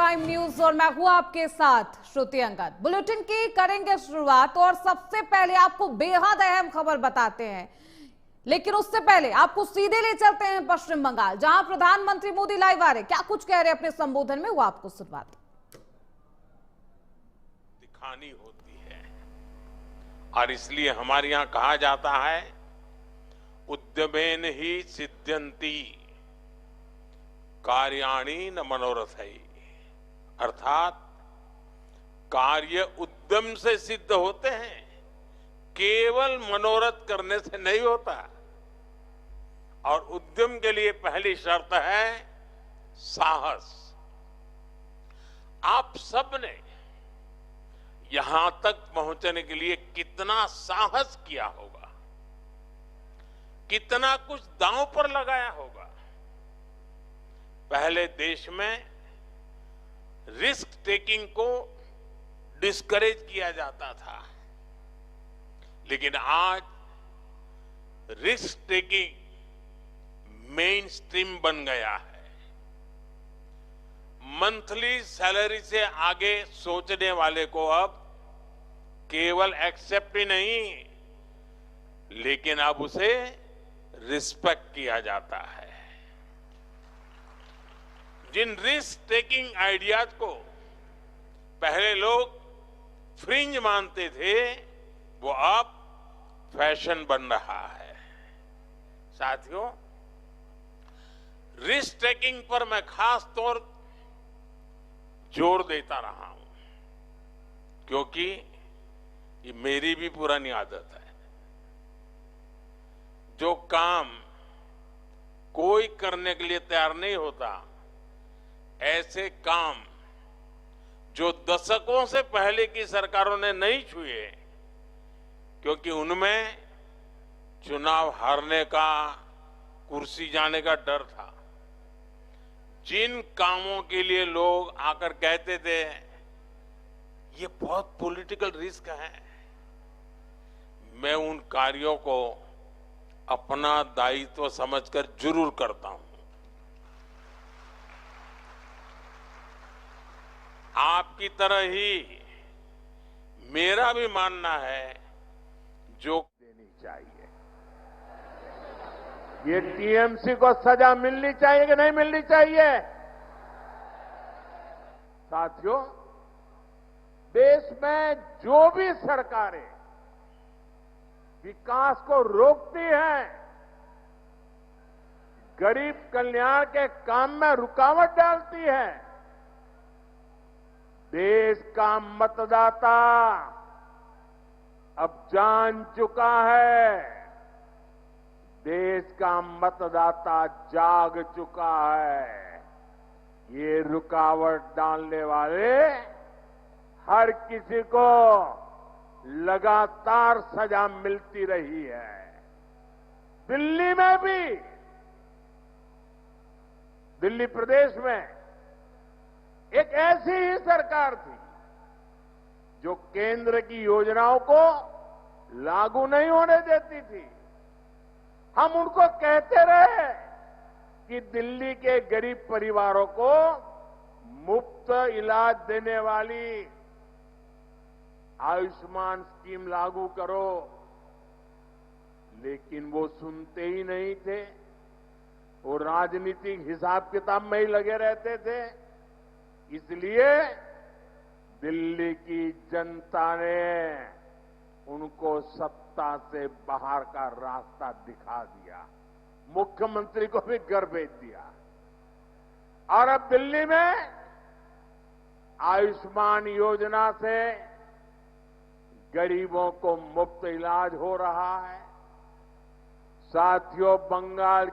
Prime news और मैं हूं आपके साथ श्रुति अंगद। बुलेटिन की करेंगे शुरुआत और सबसे पहले आपको बेहद अहम खबर बताते हैं, लेकिन उससे पहले आपको सीधे ले चलते हैं पश्चिम बंगाल, जहां प्रधानमंत्री मोदी लाइव आ रहे। क्या कुछ कह रहे अपने संबोधन में, वो आपको सुनवाते दिखानी होती है और इसलिए हमारे यहां कहा जाता है उद्यमेन ही सिद्ध्यन्ति कार्याणि न मनोरथै, अर्थात कार्य उद्यम से सिद्ध होते हैं, केवल मनोरथ करने से नहीं होता। और उद्यम के लिए पहली शर्त है साहस। आप सबने यहां तक पहुंचने के लिए कितना साहस किया होगा, कितना कुछ दांव पर लगाया होगा। पहले देश में रिस्क टेकिंग को डिस्करेज किया जाता था, लेकिन आज रिस्क टेकिंग मेन स्ट्रीम बन गया है। मंथली सैलरी से आगे सोचने वाले को अब केवल एक्सेप्ट ही नहीं, लेकिन अब उसे रिस्पेक्ट किया जाता है। जिन रिस्क टेकिंग आइडियाज को पहले लोग फ्रिंज मानते थे, वो अब फैशन बन रहा है। साथियों, रिस्क टेकिंग पर मैं खास तौर जोर देता रहा हूं, क्योंकि ये मेरी भी पुरानी आदत है। जो काम कोई करने के लिए तैयार नहीं होता, ऐसे काम जो दशकों से पहले की सरकारों ने नहीं छुए, क्योंकि उनमें चुनाव हारने का, कुर्सी जाने का डर था। जिन कामों के लिए लोग आकर कहते थे ये बहुत पॉलिटिकल रिस्क है, मैं उन कार्यों को अपना दायित्व समझकर जरूर करता हूं। आपकी तरह ही मेरा भी मानना है जो देनी चाहिए। ये टीएमसी को सजा मिलनी चाहिए कि नहीं मिलनी चाहिए? साथियों, देश में जो भी सरकारें विकास को रोकती हैं, गरीब कल्याण के काम में रुकावट डालती है, देश का मतदाता अब जान चुका है, देश का मतदाता जाग चुका है। ये रुकावट डालने वाले हर किसी को लगातार सजा मिलती रही है। दिल्ली में भी, दिल्ली प्रदेश में एक ऐसी ही सरकार थी जो केंद्र की योजनाओं को लागू नहीं होने देती थी। हम उनको कहते रहे कि दिल्ली के गरीब परिवारों को मुफ्त इलाज देने वाली आयुष्मान स्कीम लागू करो, लेकिन वो सुनते ही नहीं थे। वो राजनीतिक हिसाब किताब में ही लगे रहते थे। इसलिए दिल्ली की जनता ने उनको सत्ता से बाहर का रास्ता दिखा दिया, मुख्यमंत्री को भी घर भेज दिया। और अब दिल्ली में आयुष्मान योजना से गरीबों को मुफ्त इलाज हो रहा है। साथियों, बंगाल की